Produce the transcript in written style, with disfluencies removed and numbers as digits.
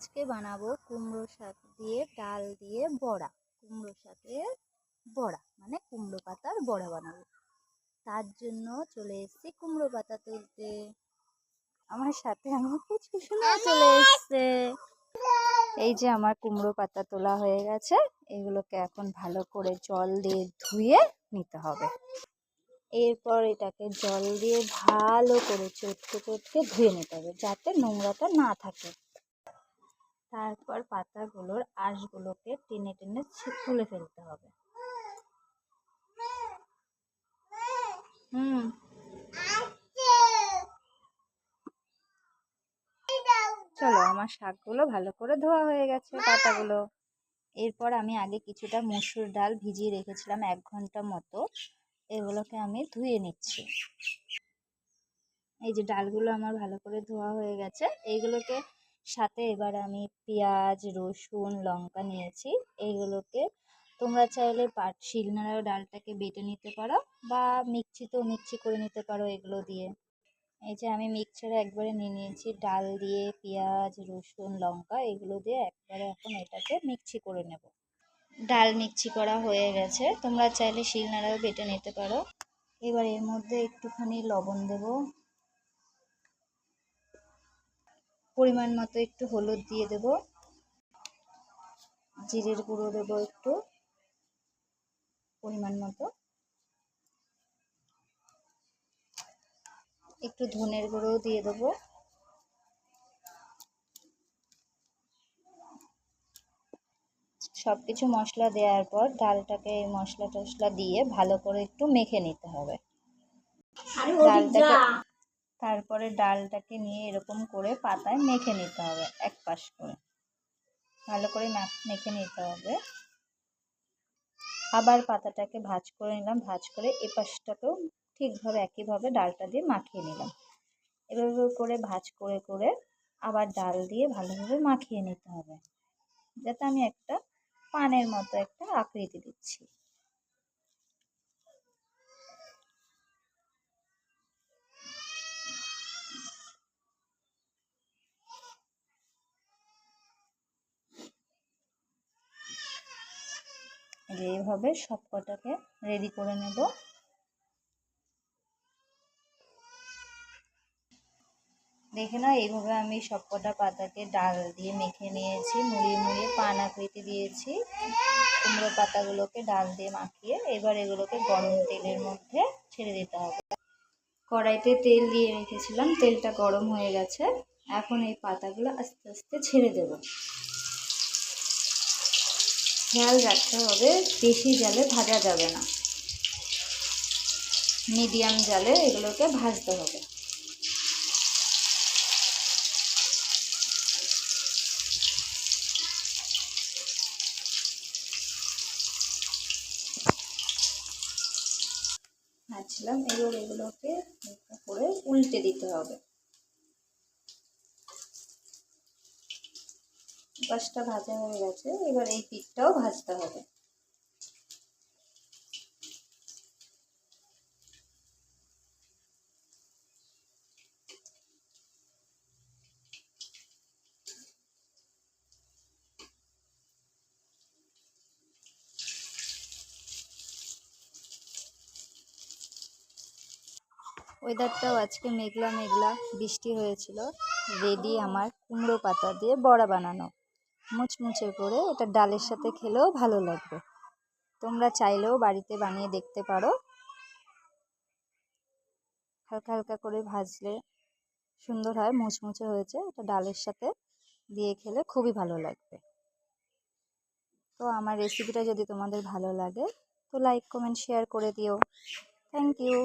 আজকে বানাবো কুমড়ো শাক দিয়ে ডাল দিয়ে বড়া। কুমড়ো শাকের বড়া মানে কুমড়ো পাতার বড়া বানাবো। তার জন্য চলে এসেছি কুমড়ো পাতা তুলতে। আমার সাথে আমার কুচকুচুনা চলে এসছে। এই যে আমার কুমড়ো পাতা তোলা হয়ে গেছে। এগুলোকে এখন ভালো করে জল দিয়ে ধুয়ে নিতে হবে। এরপর এটাকে জল দিয়ে ভালো করে চটকে চটকে ধুয়ে নিতে হবে যাতে নোংরাটা না থাকে। তারপর পাতাগুলোর আঁশগুলোকে টেনে টেনে তুলে ফেলতে হবে। চলো, আমার শাকগুলো ভালো করে ধোয়া হয়ে গেছে পাতাগুলো। এরপর আমি আগে কিছুটা মসুর ডাল ভিজিয়ে রেখেছিলাম 1 ঘন্টা মতো। এগুলোকে আমি ধুয়ে নিচ্ছি। এই যে ডালগুলো আমার ভালো করে ধোয়া হয়ে গেছে। এইগুলোকে সাথে এবার আমি পেঁয়াজ, রসুন, লঙ্কা নিয়েছি। এইগুলোকে তোমরা চাইলে শিলনোড়ায় ডালটাকে বেটে নিতে পারো বা মিক্সিতেও মিক্সি করে নিতে পারো এগুলো দিয়ে। এই যে আমি মিক্সচারে একবারে নিয়ে নিয়েছি ডাল দিয়ে, পেঁয়াজ, রসুন, লঙ্কা এগুলো দিয়ে একবারে এখন এটাকে মিক্সি করে নেব। ডাল মিক্সি করা হয়ে গেছে, তোমরা চাইলে শিলনোড়ায়ও বেটে নিতে পারো। এবার এর মধ্যে একটুখানি লবণ দেব, পরিমাণ মতো একটু হলুদ দিয়ে দেব, জিরের গুঁড়ো দেবো একটু পরিমাণ মতো, একটু ধনের গুঁড়োও দিয়ে দেবো। সবকিছু মশলা দেওয়ার পর ডালটাকে মশলা টশলা দিয়ে ভালো করে একটু মেখে নিতে হবে ডালটাকে। তারপরে ডালটাকে নিয়ে এরকম করে পাতায় মেখে নিতে হবে, এক পাশ করে ভালো করে মেখে নিতে হবে। আবার পাতাটাকে ভাঁজ করে নিলাম, ভাঁজ করে এ পাশটাকেও ঠিকভাবে একইভাবে ডালটা দিয়ে মাখিয়ে নিলাম। এভাবে করে ভাঁজ করে করে আবার ডাল দিয়ে ভালোভাবে মাখিয়ে নিতে হবে যাতে আমি একটা পানের মতো একটা আকৃতি দিচ্ছি। এইভাবে সব কটাকে রেডি করে নেব। দেখে নাও, এইভাবে আমি সব কটা পাতাকে ডাল দিয়ে মেখে নিয়েছি, মুড়িয়ে মুড়িয়ে পান আকৃতি দিয়েছি। কুমড়ো পাতাগুলোকে ডাল দিয়ে মাখিয়ে এবার এগুলোকে গরম তেলের মধ্যে ছেড়ে দিতে হবে। কড়াইতে তেল দিয়ে রেখেছিলাম, তেলটা গরম হয়ে গেছে। এখন এই পাতাগুলো আস্তে আস্তে ছেড়ে দেব। খেয়াল রাখতে হবে বেশি জালে ভাজা যাবে না, মিডিয়াম জালে এগুলোকে ভাজতে হবে। ভাজছিলাম, এবার এগুলোকে করে উল্টে দিতে হবে। পাশটা ভাজা হয়ে গেছে, এবার এই পিঠটাও ভাজতে হবে। ওয়েদারটাও আজকে মেঘলা মেঘলা, বৃষ্টি হয়েছিল। রেডি আমার কুমড়ো পাতা দিয়ে বড়া বানানো, মুচমুচে করে। এটা ডালের সাথে খেলেও ভালো লাগবে। তোমরা চাইলেও বাড়িতে বানিয়ে দেখতে পারো। হালকা হালকা করে ভাজলে সুন্দর হয়, মুচমুচে হয়েছে। এটা ডালের সাথে দিয়ে খেলে খুবই ভালো লাগবে। তো আমার রেসিপিটা যদি তোমাদের ভালো লাগে তো লাইক, কমেন্ট, শেয়ার করে দিও। Thank you.